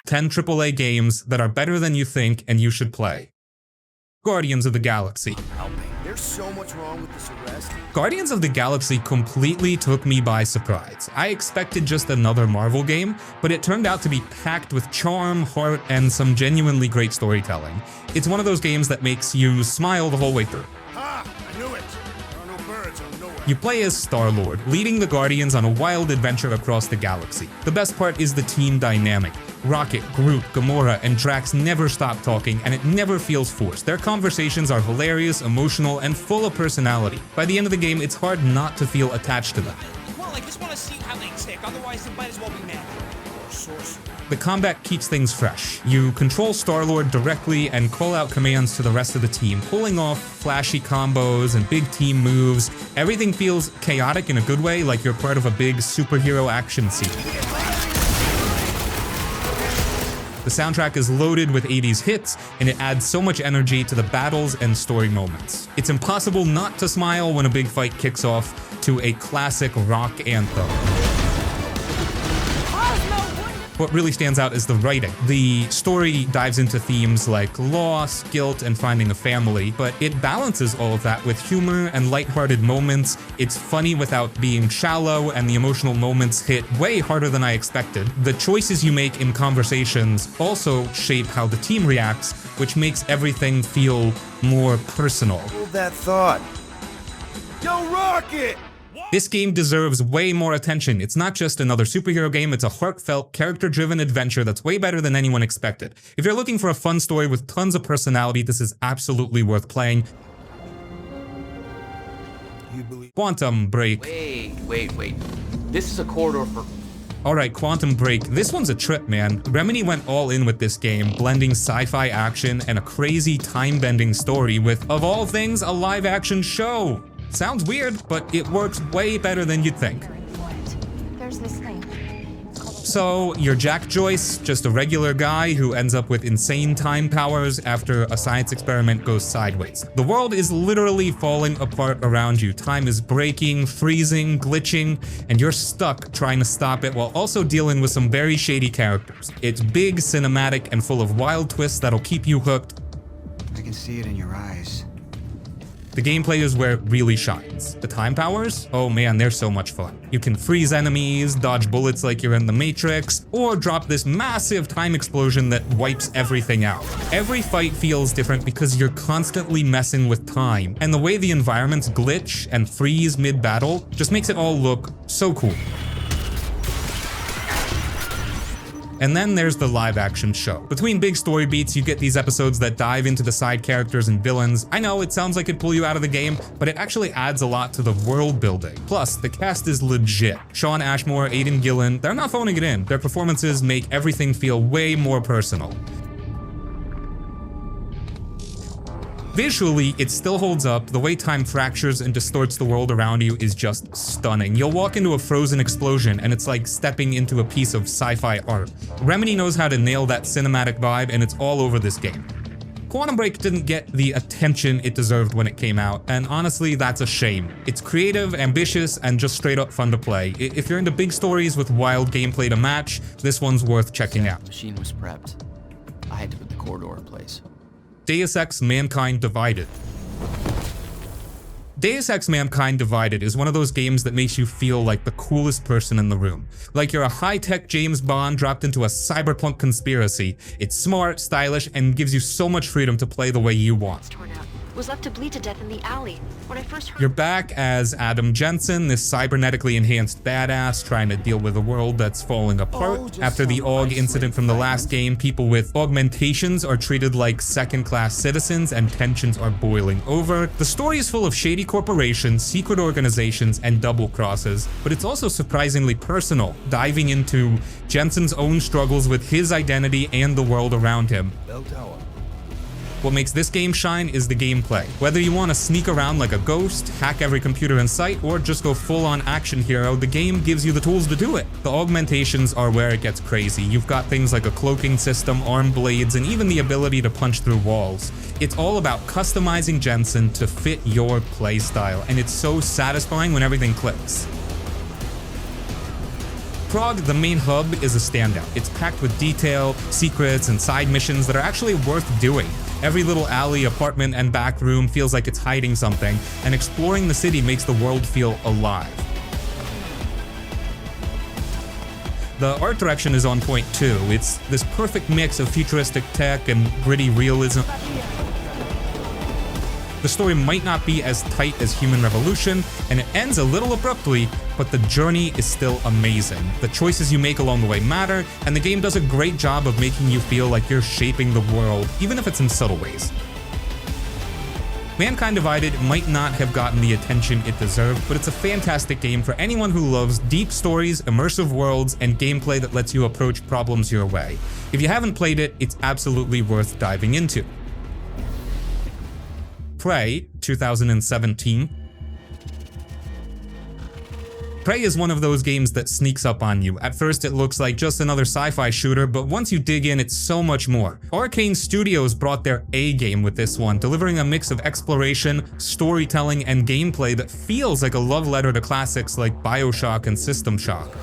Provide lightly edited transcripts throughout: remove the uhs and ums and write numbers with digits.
10 AAA games that are better than you think and you should play. Guardians of the Galaxy. There's so much wrong with this arrest. Guardians of the Galaxy completely took me by surprise. I expected just another Marvel game, but it turned out to be packed with charm, heart, and some genuinely great storytelling. It's one of those games that makes you smile the whole way through. Ha! I knew it! There are no birds on nowhere. You play as Star-Lord, leading the Guardians on a wild adventure across the galaxy. The best part is the team dynamic. Rocket, Groot, Gamora, and Drax never stop talking, and it never feels forced. Their conversations are hilarious, emotional, and full of personality. By the end of the game, it's hard not to feel attached to them. Well, I just want to see how they tick, otherwise it might as well be mad. The combat keeps things fresh. You control Star-Lord directly and call out commands to the rest of the team, pulling off flashy combos and big team moves. Everything feels chaotic in a good way, like you're part of a big superhero action scene. The soundtrack is loaded with 80s hits, and it adds so much energy to the battles and story moments. It's impossible not to smile when a big fight kicks off to a classic rock anthem. What really stands out is the writing. The story dives into themes like loss, guilt, and finding a family, but it balances all of that with humor and lighthearted moments. It's funny without being shallow, and the emotional moments hit way harder than I expected. The choices you make in conversations also shape how the team reacts, which makes everything feel more personal. Hold that thought. Yo, Rocket! This game deserves way more attention. It's not just another superhero game, it's a heartfelt, character-driven adventure that's way better than anyone expected. If you're looking for a fun story with tons of personality, this is absolutely worth playing. Quantum Break. Wait. This is a corridor for... Alright, Quantum Break. This one's a trip, man. Remedy went all in with this game, blending sci-fi action and a crazy time-bending story with, of all things, a live-action show. Sounds weird, but it works way better than you'd think. There's this thing. So, you're Jack Joyce, just a regular guy who ends up with insane time powers after a science experiment goes sideways. The world is literally falling apart around you. Time is breaking, freezing, glitching, and you're stuck trying to stop it while also dealing with some very shady characters. It's big, cinematic, and full of wild twists that'll keep you hooked. I can see it in your eyes. The gameplay is where it really shines. The time powers? Oh man, they're so much fun. You can freeze enemies, dodge bullets like you're in the Matrix, or drop this massive time explosion that wipes everything out. Every fight feels different because you're constantly messing with time, and the way the environments glitch and freeze mid-battle just makes it all look so cool. And then there's the live-action show. Between big story beats, you get these episodes that dive into the side characters and villains. I know it sounds like it'd pull you out of the game, but it actually adds a lot to the world building. Plus, the cast is legit. Sean Ashmore, Aidan Gillen, they're not phoning it in. Their performances make everything feel way more personal. Visually, it still holds up. The way time fractures and distorts the world around you is just stunning. You'll walk into a frozen explosion and it's like stepping into a piece of sci-fi art. Remedy knows how to nail that cinematic vibe, and it's all over this game. Quantum Break didn't get the attention it deserved when it came out, and honestly, that's a shame. It's creative, ambitious, and just straight up fun to play. If you're into big stories with wild gameplay to match, this one's worth checking out. The machine was prepped. I had to put the corridor in place. Deus Ex Mankind Divided. Deus Ex Mankind Divided is one of those games that makes you feel like the coolest person in the room. Like you're a high-tech James Bond dropped into a cyberpunk conspiracy. It's smart, stylish, and gives you so much freedom to play the way you want. Was left to bleed to death in the alley. When I first heard... You're back as Adam Jensen, this cybernetically enhanced badass trying to deal with a world that's falling apart. After the AUG incident from the last game, people with augmentations are treated like second-class citizens and tensions are boiling over. The story is full of shady corporations, secret organizations, and double crosses, but it's also surprisingly personal, diving into Jensen's own struggles with his identity and the world around him. What makes this game shine is the gameplay. Whether you want to sneak around like a ghost, hack every computer in sight, or just go full-on action hero, the game gives you the tools to do it. The augmentations are where it gets crazy. You've got things like a cloaking system, arm blades, and even the ability to punch through walls. It's all about customizing Jensen to fit your playstyle, and it's so satisfying when everything clicks. Prague, the main hub, is a standout. It's packed with detail, secrets, and side missions that are actually worth doing. Every little alley, apartment, and back room feels like it's hiding something, and exploring the city makes the world feel alive. The art direction is on point too. It's this perfect mix of futuristic tech and gritty realism. The story might not be as tight as Human Revolution, and it ends a little abruptly, but the journey is still amazing. The choices you make along the way matter, and the game does a great job of making you feel like you're shaping the world, even if it's in subtle ways. Mankind Divided might not have gotten the attention it deserved, but it's a fantastic game for anyone who loves deep stories, immersive worlds, and gameplay that lets you approach problems your way. If you haven't played it, it's absolutely worth diving into. Prey, 2017. Prey is one of those games that sneaks up on you. At first it looks like just another sci-fi shooter, but once you dig in, it's so much more. Arcane Studios brought their A game with this one, delivering a mix of exploration, storytelling, and gameplay that feels like a love letter to classics like BioShock and System Shock.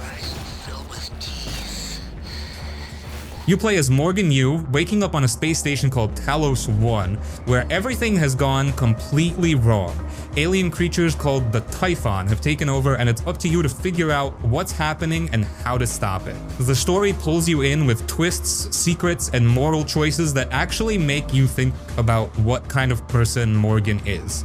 You play as Morgan Yu, waking up on a space station called Talos 1, where everything has gone completely wrong. Alien creatures called the Typhon have taken over, and it's up to you to figure out what's happening and how to stop it. The story pulls you in with twists, secrets, and moral choices that actually make you think about what kind of person Morgan is.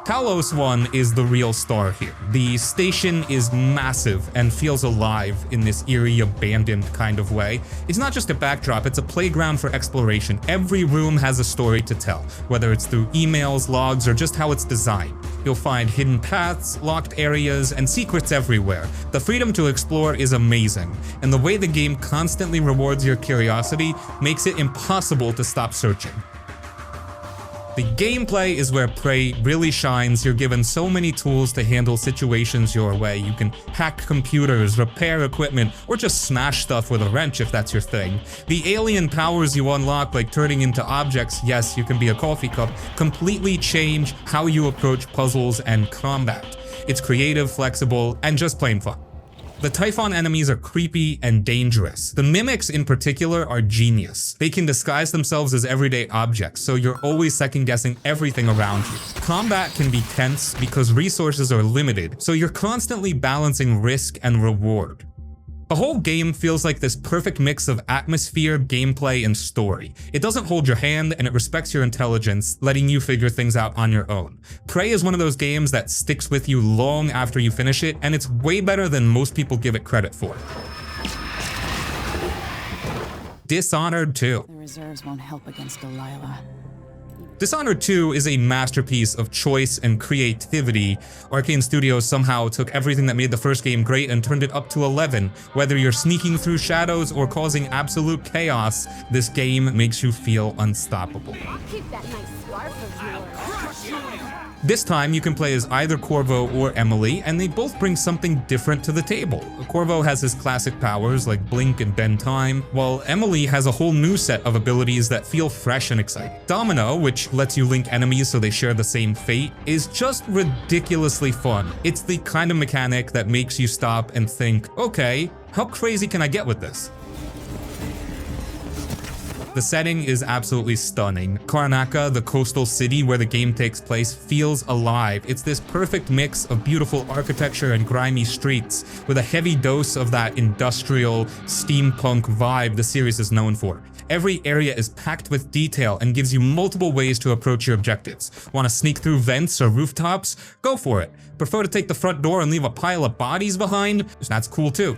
Talos 1 is the real star here. The station is massive and feels alive in this eerie, abandoned kind of way. It's not just a backdrop, it's a playground for exploration. Every room has a story to tell, whether it's through emails, logs, or just how it's designed. You'll find hidden paths, locked areas, and secrets everywhere. The freedom to explore is amazing, and the way the game constantly rewards your curiosity makes it impossible to stop searching. The gameplay is where Prey really shines. You're given so many tools to handle situations your way. You can hack computers, repair equipment, or just smash stuff with a wrench if that's your thing. The alien powers you unlock, like turning into objects, yes, you can be a coffee cup, completely change how you approach puzzles and combat. It's creative, flexible, and just plain fun. The Typhon enemies are creepy and dangerous. The mimics in particular are genius. They can disguise themselves as everyday objects, so you're always second-guessing everything around you. Combat can be tense because resources are limited, so you're constantly balancing risk and reward. The whole game feels like this perfect mix of atmosphere, gameplay, and story. It doesn't hold your hand, and it respects your intelligence, letting you figure things out on your own. Prey is one of those games that sticks with you long after you finish it, and it's way better than most people give it credit for. Dishonored 2. The reserves won't help against Delilah. Dishonored 2 is a masterpiece of choice and creativity. Arcane Studios somehow took everything that made the first game great and turned it up to 11. Whether you're sneaking through shadows or causing absolute chaos, this game makes you feel unstoppable. Keep that nice scarf of yours. This time, you can play as either Corvo or Emily, and they both bring something different to the table. Corvo has his classic powers like Blink and Bend Time, while Emily has a whole new set of abilities that feel fresh and exciting. Domino, which lets you link enemies so they share the same fate, is just ridiculously fun. It's the kind of mechanic that makes you stop and think, okay, how crazy can I get with this? The setting is absolutely stunning. Karnaka, the coastal city where the game takes place, feels alive. It's this perfect mix of beautiful architecture and grimy streets, with a heavy dose of that industrial, steampunk vibe the series is known for. Every area is packed with detail and gives you multiple ways to approach your objectives. Want to sneak through vents or rooftops? Go for it. Prefer to take the front door and leave a pile of bodies behind? That's cool too.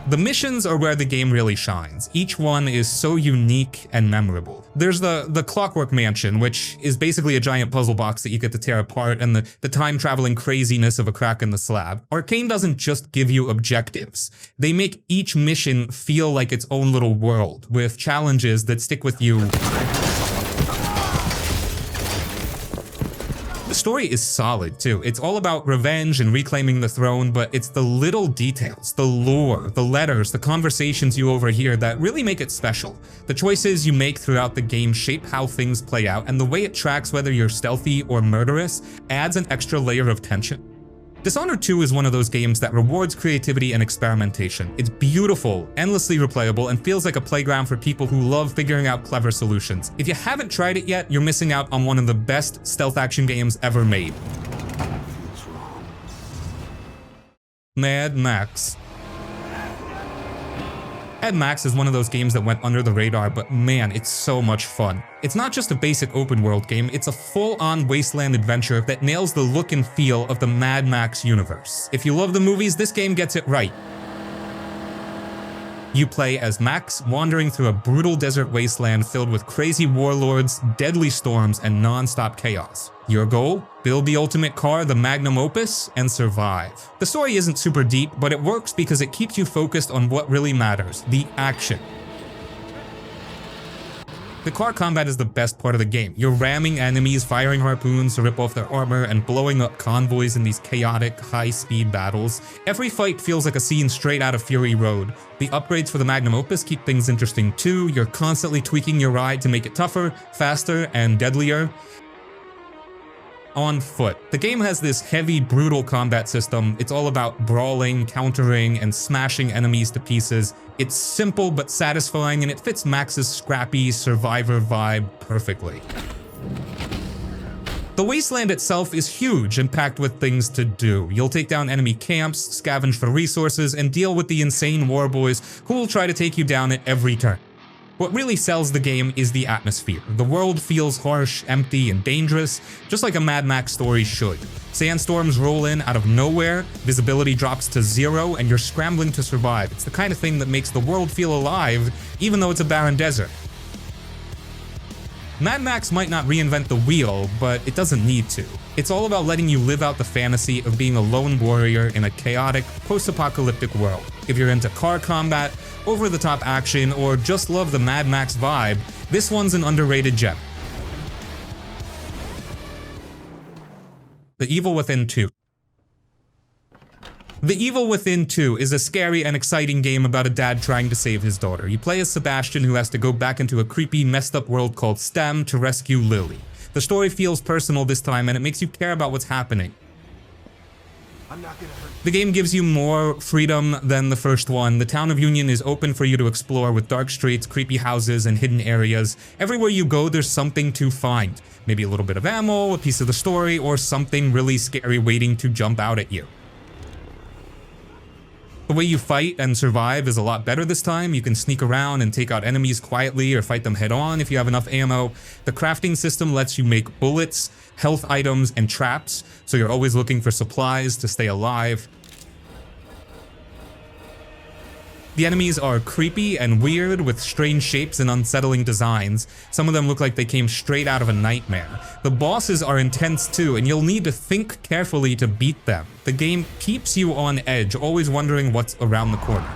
The missions are where the game really shines. Each one is so unique and memorable. There's the Clockwork Mansion, which is basically a giant puzzle box that you get to tear apart, and the time-traveling craziness of a crack in the slab. Arcane doesn't just give you objectives. They make each mission feel like its own little world, with challenges that stick with you. The story is solid too. It's all about revenge and reclaiming the throne, but it's the little details, the lore, the letters, the conversations you overhear that really make it special. The choices you make throughout the game shape how things play out, and the way it tracks whether you're stealthy or murderous adds an extra layer of tension. Dishonored 2 is one of those games that rewards creativity and experimentation. It's beautiful, endlessly replayable, and feels like a playground for people who love figuring out clever solutions. If you haven't tried it yet, you're missing out on one of the best stealth action games ever made. Mad Max. Mad Max is one of those games that went under the radar, but man, it's so much fun. It's not just a basic open world game, it's a full-on wasteland adventure that nails the look and feel of the Mad Max universe. If you love the movies, this game gets it right. You play as Max, wandering through a brutal desert wasteland filled with crazy warlords, deadly storms, and non-stop chaos. Your goal? Build the ultimate car, the magnum opus, and survive. The story isn't super deep, but it works because it keeps you focused on what really matters, the action. The car combat is the best part of the game. You're ramming enemies, firing harpoons to rip off their armor, and blowing up convoys in these chaotic, high-speed battles. Every fight feels like a scene straight out of Fury Road. The upgrades for the Magnum Opus keep things interesting too. You're constantly tweaking your ride to make it tougher, faster, and deadlier. On foot. The game has this heavy, brutal combat system. It's all about brawling, countering, and smashing enemies to pieces. It's simple but satisfying, and it fits Max's scrappy survivor vibe perfectly. The wasteland itself is huge and packed with things to do. You'll take down enemy camps, scavenge for resources, and deal with the insane war boys who will try to take you down at every turn. What really sells the game is the atmosphere. The world feels harsh, empty, and dangerous, just like a Mad Max story should. Sandstorms roll in out of nowhere, visibility drops to 0, and you're scrambling to survive. It's the kind of thing that makes the world feel alive, even though it's a barren desert. Mad Max might not reinvent the wheel, but it doesn't need to. It's all about letting you live out the fantasy of being a lone warrior in a chaotic, post-apocalyptic world. If you're into car combat, over-the-top action, or just love the Mad Max vibe, this one's an underrated gem. The Evil Within 2. The Evil Within 2 is a scary and exciting game about a dad trying to save his daughter. You play as Sebastian, who has to go back into a creepy, messed up world called STEM to rescue Lily. The story feels personal this time, and it makes you care about what's happening. The game gives you more freedom than the first one. The town of Union is open for you to explore with dark streets, creepy houses, and hidden areas. Everywhere you go, there's something to find. Maybe a little bit of ammo, a piece of the story, or something really scary waiting to jump out at you. The way you fight and survive is a lot better this time. You can sneak around and take out enemies quietly or fight them head on if you have enough ammo. The crafting system lets you make bullets, health items, and traps, so you're always looking for supplies to stay alive. The enemies are creepy and weird with strange shapes and unsettling designs. Some of them look like they came straight out of a nightmare. The bosses are intense too, and you'll need to think carefully to beat them. The game keeps you on edge, always wondering what's around the corner.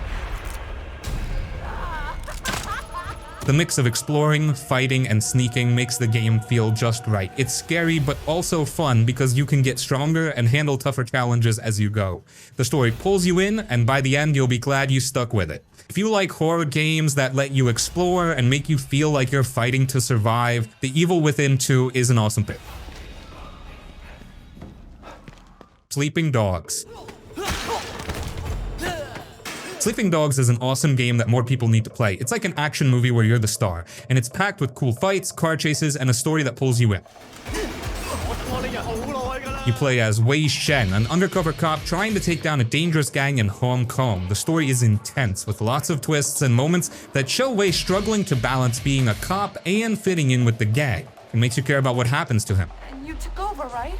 The mix of exploring, fighting, and sneaking makes the game feel just right. It's scary, but also fun because you can get stronger and handle tougher challenges as you go. The story pulls you in, and by the end, you'll be glad you stuck with it. If you like horror games that let you explore and make you feel like you're fighting to survive, The Evil Within 2 is an awesome pick. Sleeping Dogs. Sleeping Dogs is an awesome game that more people need to play. It's like an action movie where you're the star, and it's packed with cool fights, car chases, and a story that pulls you in. You play as Wei Shen, an undercover cop trying to take down a dangerous gang in Hong Kong. The story is intense, with lots of twists and moments that show Wei struggling to balance being a cop and fitting in with the gang. It makes you care about what happens to him. And you took over, right?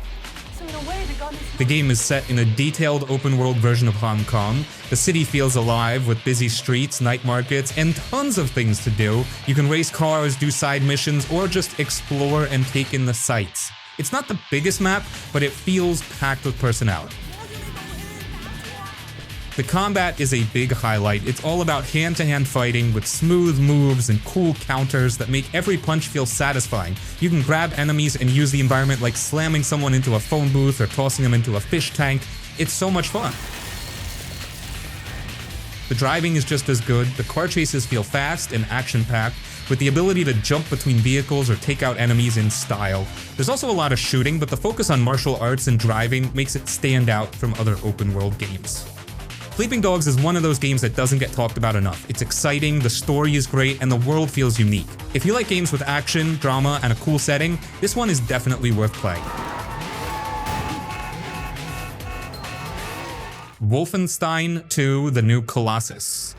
So in a way, the gun is... The game is set in a detailed open-world version of Hong Kong. The city feels alive with busy streets, night markets, and tons of things to do. You can race cars, do side missions, or just explore and take in the sights. It's not the biggest map, but it feels packed with personality. The combat is a big highlight. It's all about hand-to-hand fighting with smooth moves and cool counters that make every punch feel satisfying. You can grab enemies and use the environment like slamming someone into a phone booth or tossing them into a fish tank. It's so much fun. The driving is just as good. The car chases feel fast and action-packed, with the ability to jump between vehicles or take out enemies in style. There's also a lot of shooting, but the focus on martial arts and driving makes it stand out from other open-world games. Sleeping Dogs is one of those games that doesn't get talked about enough. It's exciting, the story is great, and the world feels unique. If you like games with action, drama, and a cool setting, this one is definitely worth playing. Wolfenstein II The New Colossus.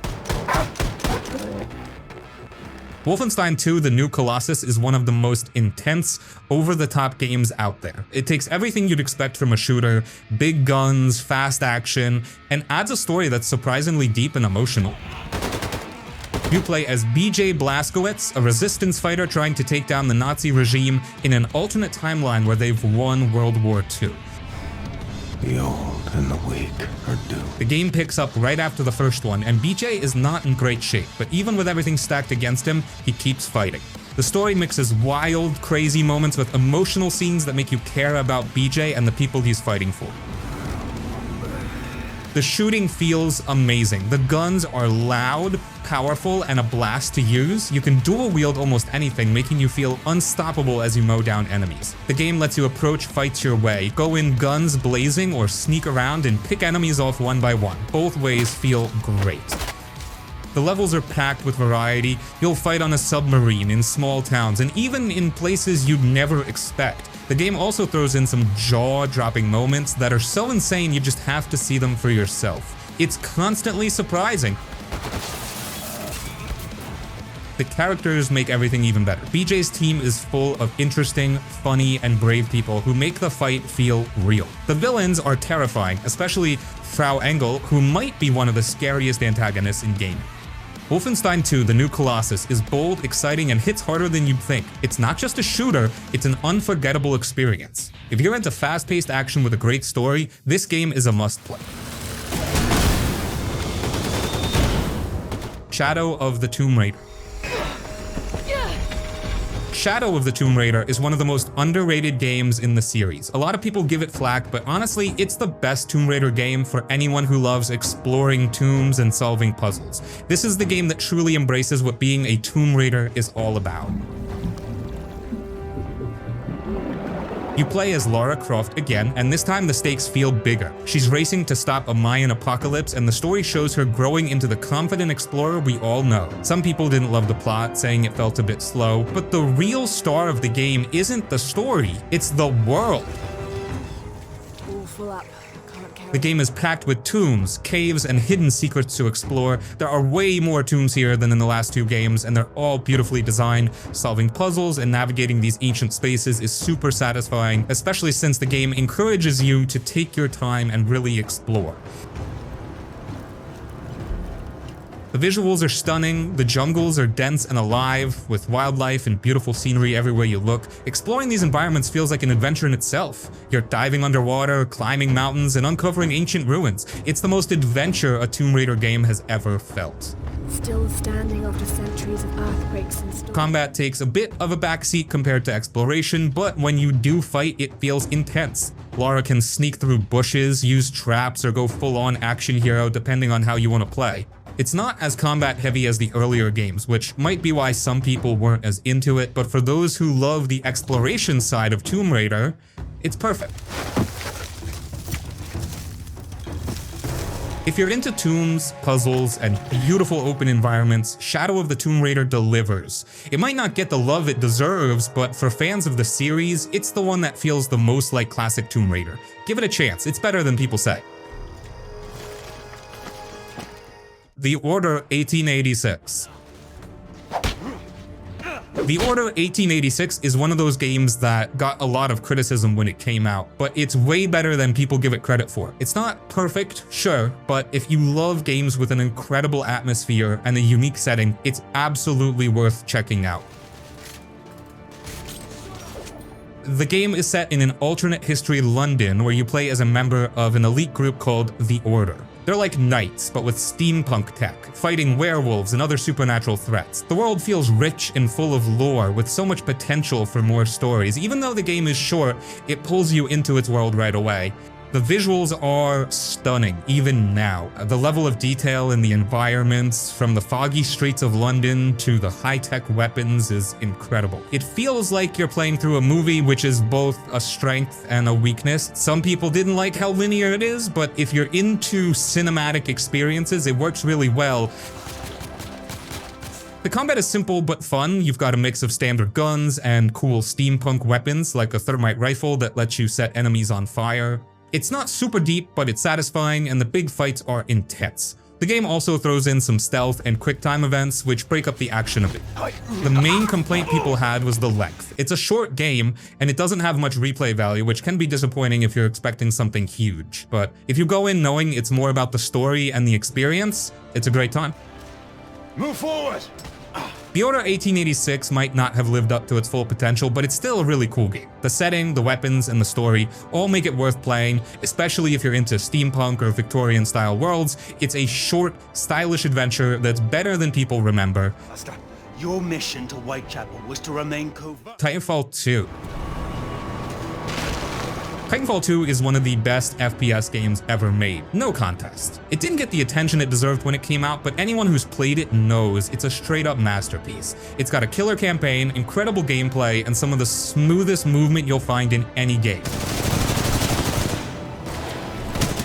Wolfenstein II The New Colossus is one of the most intense, over-the-top games out there. It takes everything you'd expect from a shooter, big guns, fast action, and adds a story that's surprisingly deep and emotional. You play as BJ Blazkowicz, a resistance fighter trying to take down the Nazi regime in an alternate timeline where they've won World War II. The old and the weak are doomed. The game picks up right after the first one, and BJ is not in great shape, but even with everything stacked against him, he keeps fighting. The story mixes wild, crazy moments with emotional scenes that make you care about BJ and the people he's fighting for. The shooting feels amazing. The guns are loud, powerful, and a blast to use. You can dual wield almost anything, making you feel unstoppable as you mow down enemies. The game lets you approach fights your way, go in guns blazing, or sneak around and pick enemies off one by one. Both ways feel great. The levels are packed with variety. You'll fight on a submarine, in small towns, and even in places you'd never expect. The game also throws in some jaw-dropping moments that are so insane you just have to see them for yourself. It's constantly surprising. The characters make everything even better. BJ's team is full of interesting, funny, and brave people who make the fight feel real. The villains are terrifying, especially Frau Engel, who might be one of the scariest antagonists in gaming. Wolfenstein 2 The New Colossus is bold, exciting, and hits harder than you'd think. It's not just a shooter, it's an unforgettable experience. If you're into fast-paced action with a great story, this game is a must-play. Shadow of the Tomb Raider. Shadow of the Tomb Raider is one of the most underrated games in the series. A lot of people give it flack, but honestly, it's the best Tomb Raider game for anyone who loves exploring tombs and solving puzzles. This is the game that truly embraces what being a Tomb Raider is all about. You play as Lara Croft again, and this time the stakes feel bigger. She's racing to stop a Mayan apocalypse, and the story shows her growing into the confident explorer we all know. Some people didn't love the plot, saying it felt a bit slow, but the real star of the game isn't the story, it's the world. All full up. The game is packed with tombs, caves, and hidden secrets to explore. There are way more tombs here than in the last two games, and they're all beautifully designed. Solving puzzles and navigating these ancient spaces is super satisfying, especially since the game encourages you to take your time and really explore. The visuals are stunning, the jungles are dense and alive, with wildlife and beautiful scenery everywhere you look. Exploring these environments feels like an adventure in itself. You're diving underwater, climbing mountains, and uncovering ancient ruins. It's the most adventure a Tomb Raider game has ever felt. Still standing after centuries of earthquakes and storms. Combat takes a bit of a backseat compared to exploration, but when you do fight, it feels intense. Lara can sneak through bushes, use traps, or go full-on action hero depending on how you want to play. It's not as combat heavy as the earlier games, which might be why some people weren't as into it, but for those who love the exploration side of Tomb Raider, it's perfect. If you're into tombs, puzzles, and beautiful open environments, Shadow of the Tomb Raider delivers. It might not get the love it deserves, but for fans of the series, it's the one that feels the most like classic Tomb Raider. Give it a chance, it's better than people say. The Order 1886. The Order 1886 is one of those games that got a lot of criticism when it came out, but it's way better than people give it credit for. It's not perfect, sure, but if you love games with an incredible atmosphere and a unique setting, it's absolutely worth checking out. The game is set in an alternate history London where you play as a member of an elite group called The Order. They're like knights, but with steampunk tech, fighting werewolves and other supernatural threats. The world feels rich and full of lore, with so much potential for more stories. Even though the game is short, it pulls you into its world right away. The visuals are stunning, even now. The level of detail in the environments, from the foggy streets of London to the high-tech weapons, is incredible. It feels like you're playing through a movie, which is both a strength and a weakness. Some people didn't like how linear it is, but if you're into cinematic experiences, it works really well. The combat is simple but fun. You've got a mix of standard guns and cool steampunk weapons, like a thermite rifle that lets you set enemies on fire. It's not super deep, but it's satisfying, and the big fights are intense. The game also throws in some stealth and quick-time events, which break up the action a bit. The main complaint people had was the length. It's a short game, and it doesn't have much replay value, which can be disappointing if you're expecting something huge. But if you go in knowing it's more about the story and the experience, it's a great time. Move forward! The Order 1886 might not have lived up to its full potential, but it's still a really cool game. The setting, the weapons, and the story all make it worth playing, especially if you're into steampunk or Victorian-style worlds. It's a short, stylish adventure that's better than people remember. Master, your mission to Whitechapel was to remain covert. Titanfall II. Titanfall 2 is one of the best FPS games ever made, no contest. It didn't get the attention it deserved when it came out, but anyone who's played it knows it's a straight up masterpiece. It's got a killer campaign, incredible gameplay, and some of the smoothest movement you'll find in any game.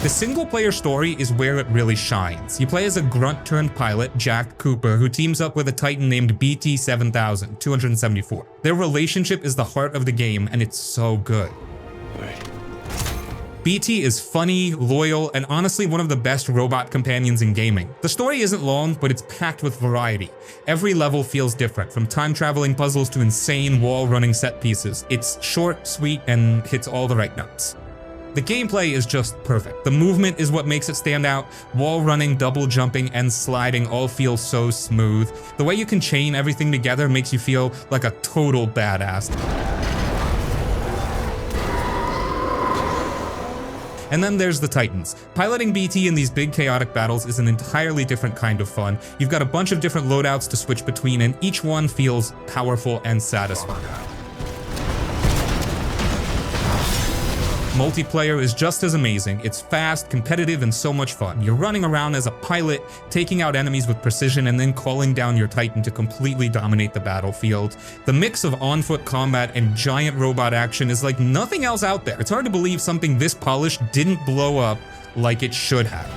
The single-player story is where it really shines. You play as a grunt-turned-pilot, Jack Cooper, who teams up with a Titan named BT-7000, 274. Their relationship is the heart of the game, and it's so good. BT is funny, loyal, and honestly one of the best robot companions in gaming. The story isn't long, but it's packed with variety. Every level feels different, from time-traveling puzzles to insane wall-running set pieces. It's short, sweet, and hits all the right notes. The gameplay is just perfect. The movement is what makes it stand out. Wall running, double jumping, and sliding all feel so smooth. The way you can chain everything together makes you feel like a total badass. And then there's the Titans. Piloting BT in these big chaotic battles is an entirely different kind of fun. You've got a bunch of different loadouts to switch between, and each one feels powerful and satisfying. Multiplayer is just as amazing. It's fast, competitive, and so much fun. You're running around as a pilot, taking out enemies with precision, and then calling down your Titan to completely dominate the battlefield. The mix of on-foot combat and giant robot action is like nothing else out there. It's hard to believe something this polished didn't blow up like it should have.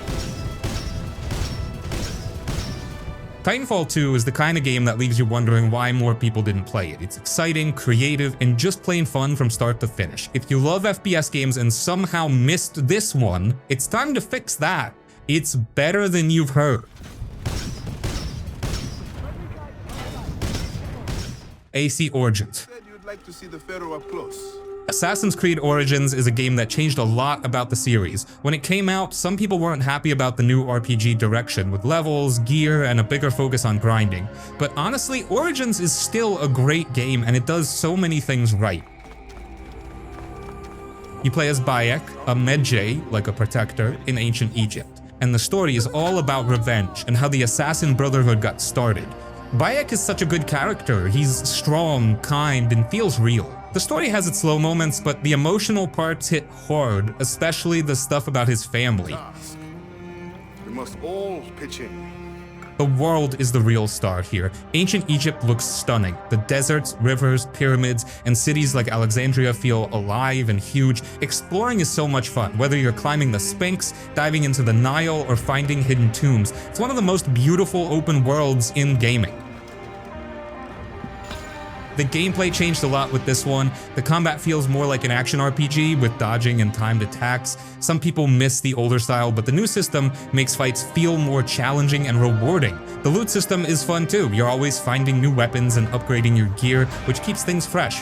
Titanfall 2 is the kind of game that leaves you wondering why more people didn't play it. It's exciting, creative, and just plain fun from start to finish. If you love FPS games and somehow missed this one, it's time to fix that. It's better than you've heard. AC Origins. Said you'd like to see the Pharaoh up close. Assassin's Creed Origins is a game that changed a lot about the series. When it came out, some people weren't happy about the new RPG direction, with levels, gear, and a bigger focus on grinding. But honestly, Origins is still a great game, and it does so many things right. You play as Bayek, a Medjay, like a protector, in ancient Egypt. And the story is all about revenge and how the Assassin Brotherhood got started. Bayek is such a good character. He's strong, kind, and feels real. The story has its slow moments, but the emotional parts hit hard, especially the stuff about his family. We must all pitch in. The world is the real star here. Ancient Egypt looks stunning. The deserts, rivers, pyramids, and cities like Alexandria feel alive and huge. Exploring is so much fun, whether you're climbing the Sphinx, diving into the Nile, or finding hidden tombs. It's one of the most beautiful open worlds in gaming. The gameplay changed a lot with this one. The combat feels more like an action RPG with dodging and timed attacks. Some people miss the older style, but the new system makes fights feel more challenging and rewarding. The loot system is fun too. You're always finding new weapons and upgrading your gear, which keeps things fresh.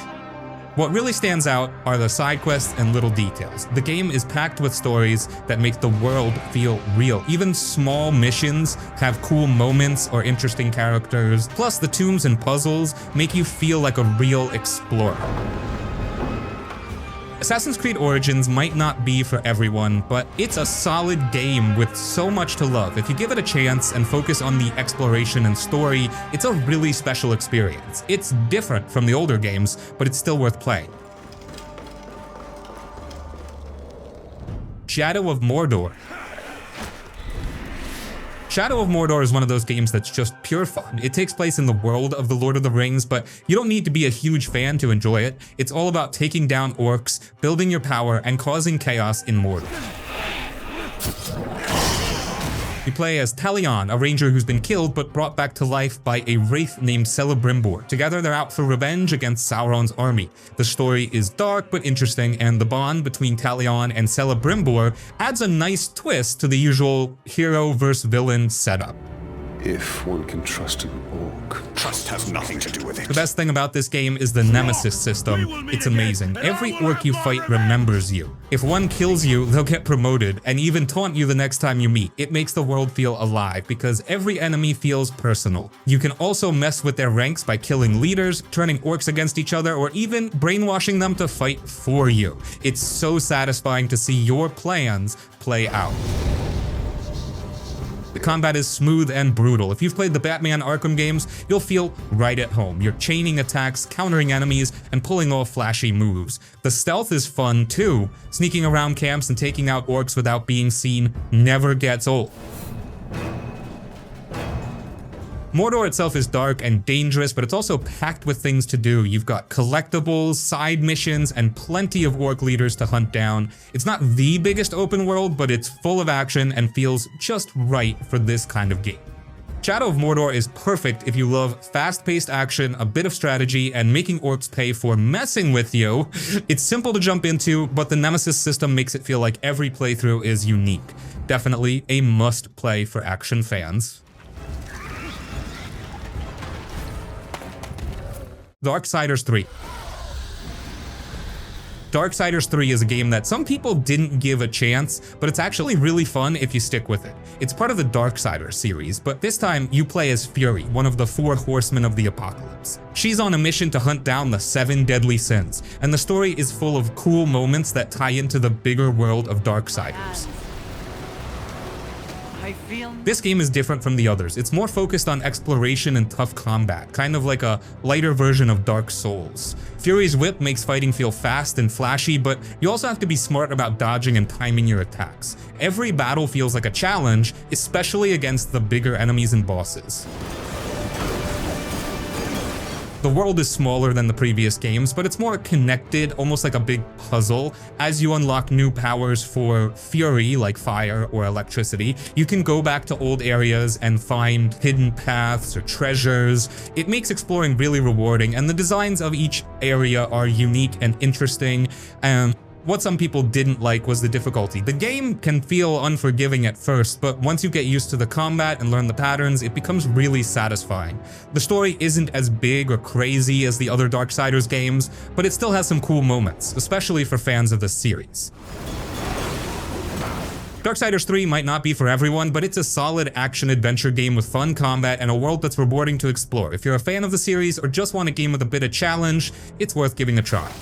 What really stands out are the side quests and little details. The game is packed with stories that make the world feel real. Even small missions have cool moments or interesting characters. Plus, the tombs and puzzles make you feel like a real explorer. Assassin's Creed Origins might not be for everyone, but it's a solid game with so much to love. If you give it a chance and focus on the exploration and story, it's a really special experience. It's different from the older games, but it's still worth playing. Shadow of Mordor. Shadow of Mordor is one of those games that's just pure fun. It takes place in the world of The Lord of the Rings, but you don't need to be a huge fan to enjoy it. It's all about taking down orcs, building your power, and causing chaos in Mordor. You play as Talion, a ranger who's been killed but brought back to life by a wraith named Celebrimbor. Together they're out for revenge against Sauron's army. The story is dark but interesting, and the bond between Talion and Celebrimbor adds a nice twist to the usual hero versus villain setup. If one can trust an orc. Trust has nothing to do with it. The best thing about this game is the nemesis system. It's amazing. Every orc you fight remembers you. If one kills you, they'll get promoted and even taunt you the next time you meet. It makes the world feel alive because every enemy feels personal. You can also mess with their ranks by killing leaders, turning orcs against each other, or even brainwashing them to fight for you. It's so satisfying to see your plans play out. The combat is smooth and brutal. If you've played the Batman Arkham games, you'll feel right at home. You're chaining attacks, countering enemies, and pulling off flashy moves. The stealth is fun too. Sneaking around camps and taking out orcs without being seen never gets old. Mordor itself is dark and dangerous, but it's also packed with things to do. You've got collectibles, side missions, and plenty of orc leaders to hunt down. It's not the biggest open world, but it's full of action and feels just right for this kind of game. Shadow of Mordor is perfect if you love fast-paced action, a bit of strategy, and making orcs pay for messing with you. It's simple to jump into, but the Nemesis system makes it feel like every playthrough is unique. Definitely a must-play for action fans. Darksiders 3. Darksiders 3 is a game that some people didn't give a chance, but it's actually really fun if you stick with it. It's part of the Darksiders series, but this time you play as Fury, one of the 4 horsemen of the apocalypse. She's on a mission to hunt down the 7 deadly sins, and the story is full of cool moments that tie into the bigger world of Darksiders. This game is different from the others. It's more focused on exploration and tough combat, kind of like a lighter version of Dark Souls. Fury's whip makes fighting feel fast and flashy, but you also have to be smart about dodging and timing your attacks. Every battle feels like a challenge, especially against the bigger enemies and bosses. The world is smaller than the previous games, but it's more connected, almost like a big puzzle. As you unlock new powers for Fury, like fire or electricity, you can go back to old areas and find hidden paths or treasures. It makes exploring really rewarding, and the designs of each area are unique and interesting. What some people didn't like was the difficulty. The game can feel unforgiving at first, but once you get used to the combat and learn the patterns, it becomes really satisfying. The story isn't as big or crazy as the other Darksiders games, but it still has some cool moments, especially for fans of the series. Darksiders 3 might not be for everyone, but it's a solid action-adventure game with fun combat and a world that's rewarding to explore. If you're a fan of the series or just want a game with a bit of challenge, it's worth giving a try.